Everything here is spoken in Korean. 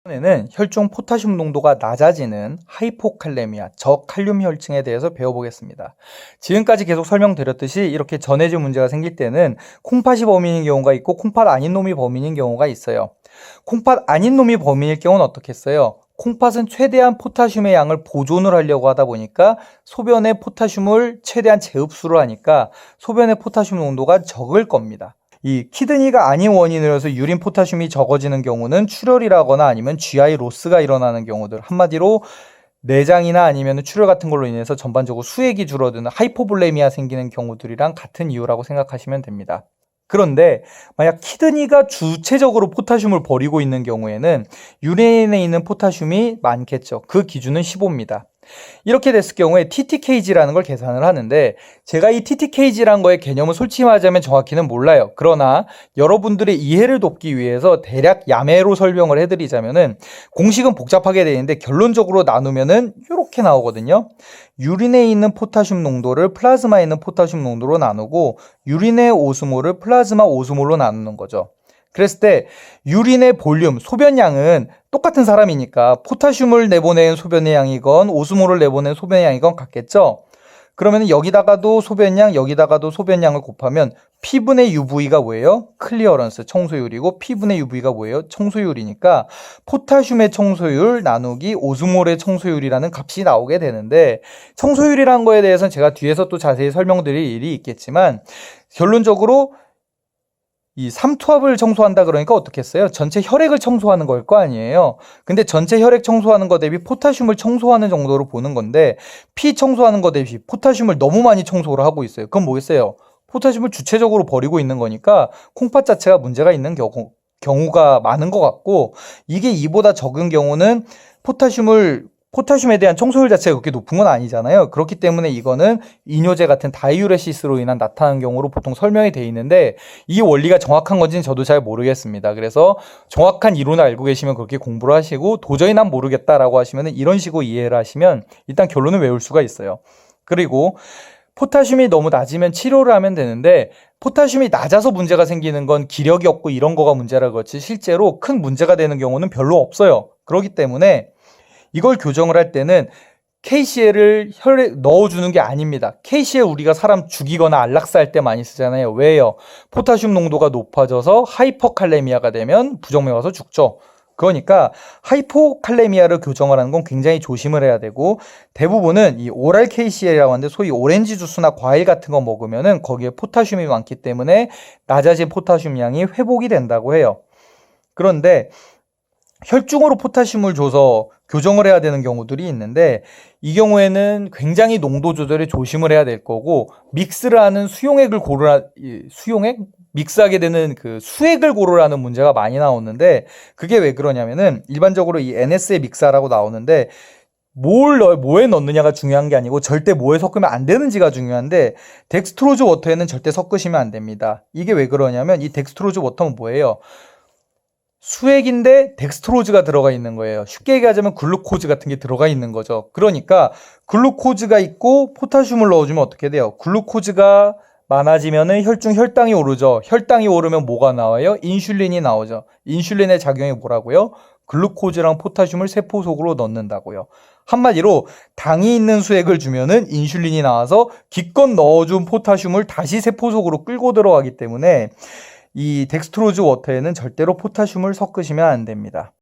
이번에는 혈중 포타슘 농도가 낮아지는 하이포칼레미아, 저칼륨 혈증에 대해서 배워보겠습니다. 지금까지 계속 설명드렸듯이 이렇게 전해질 문제가 생길 때는 콩팥이 범인인 경우가 있고 콩팥 아닌 놈이 범인인 경우가 있어요. 콩팥 아닌 놈이 범인일 경우는 어떻겠어요? 콩팥은 최대한 포타슘의 양을 보존을 하려고 하다 보니까 소변에 포타슘을 최대한 재흡수를 하니까 소변의 포타슘 농도가 적을 겁니다. 이 키드니가 아닌 원인으로 해서 유린 포타슘이 적어지는 경우는 출혈이라거나 아니면 GI 로스가 일어나는 경우들, 한마디로 내장이나 아니면 출혈 같은 걸로 인해서 전반적으로 수액이 줄어드는 하이포볼레미아 생기는 경우들이랑 같은 이유라고 생각하시면 됩니다. 그런데 만약 키드니가 주체적으로 포타슘을 버리고 있는 경우에는 유레인에 있는 포타슘이 많겠죠. 그 기준은 15입니다. 이렇게 됐을 경우에 TTKG라는 걸 계산을 하는데, 제가 이 TTKG라는 거의 개념을 솔직히 말하자면 정확히는 몰라요. 그러나 여러분들의 이해를 돕기 위해서 대략 야매로 설명을 해드리자면은, 공식은 복잡하게 되어 있는데 결론적으로 나누면은 이렇게 나오거든요. 유린에 있는 포타슘 농도를 플라즈마에 있는 포타슘 농도로 나누고 유린의 오스몰을 플라즈마 오스몰로 나누는 거죠. 그랬을 때 유린의 볼륨, 소변량은 똑같은 사람이니까 포타슘을 내보낸 소변의 양이건 오스몰을 내보낸 소변의 양이건 같겠죠? 그러면 여기다가도 소변량, 여기다가도 소변량을 곱하면 P분의 UV가 뭐예요? 클리어런스, 청소율이고 P분의 UV가 뭐예요? 청소율이니까 포타슘의 청소율 나누기 오스몰의 청소율이라는 값이 나오게 되는데, 청소율이라는 거에 대해서는 제가 뒤에서 또 자세히 설명드릴 일이 있겠지만, 결론적으로 이 삼투압을 청소한다 그러니까 어떻겠어요? 전체 혈액을 청소하는 걸 거 아니에요. 근데 전체 혈액 청소하는 거 대비 포타슘을 청소하는 정도로 보는 건데, 피 청소하는 거 대비 포타슘을 너무 많이 청소를 하고 있어요. 그건 뭐겠어요? 포타슘을 주체적으로 버리고 있는 거니까 콩팥 자체가 문제가 있는 경우가 많은 것 같고, 이게 이보다 적은 경우는 포타슘에 대한 청소율 자체가 그렇게 높은 건 아니잖아요. 그렇기 때문에 이거는 이뇨제 같은 다이유레시스로 인한 나타나는 경우로 보통 설명이 돼 있는데, 이 원리가 정확한 건지는 저도 잘 모르겠습니다. 그래서 정확한 이론을 알고 계시면 그렇게 공부를 하시고, 도저히 난 모르겠다라고 하시면 이런 식으로 이해를 하시면 일단 결론을 외울 수가 있어요. 그리고 포타슘이 너무 낮으면 치료를 하면 되는데, 포타슘이 낮아서 문제가 생기는 건 기력이 없고 이런 거가 문제라 그렇지 실제로 큰 문제가 되는 경우는 별로 없어요. 그렇기 때문에 이걸 교정을 할 때는 KCL을 혈액에 넣어주는 게 아닙니다. KCL 우리가 사람 죽이거나 안락사할 때 많이 쓰잖아요. 왜요? 포타슘 농도가 높아져서 하이퍼칼레미아가 되면 부정맥 와서 죽죠. 그러니까 하이포칼레미아를 교정을 하는 건 굉장히 조심을 해야 되고, 대부분은 이 오랄 KCL이라고 하는데, 소위 오렌지 주스나 과일 같은 거 먹으면은 거기에 포타슘이 많기 때문에 낮아진 포타슘 양이 회복이 된다고 해요. 그런데 혈중으로 포타슘을 줘서 교정을 해야 되는 경우들이 있는데, 이 경우에는 굉장히 농도 조절에 조심을 해야 될 거고, 믹스를 하는 믹스하게 되는 그 수액을 고르라는 문제가 많이 나오는데, 그게 왜 그러냐면은 일반적으로 이 NS에 믹스하라고 나오는데, 뭐에 넣느냐가 중요한 게 아니고 절대 뭐에 섞으면 안 되는지가 중요한데, 덱스트로즈 워터에는 절대 섞으시면 안 됩니다. 이게 왜 그러냐면 이 덱스트로즈 워터는 뭐예요? 수액인데 덱스트로즈가 들어가 있는 거예요. 쉽게 얘기하자면 글루코즈 같은 게 들어가 있는 거죠. 그러니까 글루코즈가 있고 포타슘을 넣어주면 어떻게 돼요? 글루코즈가 많아지면은 혈당이 오르죠. 혈당이 오르면 뭐가 나와요? 인슐린이 나오죠. 인슐린의 작용이 뭐라고요? 글루코즈랑 포타슘을 세포 속으로 넣는다고요. 한마디로 당이 있는 수액을 주면은 인슐린이 나와서 기껏 넣어준 포타슘을 다시 세포 속으로 끌고 들어가기 때문에 이 덱스트로즈 워터에는 절대로 포타슘을 섞으시면 안 됩니다.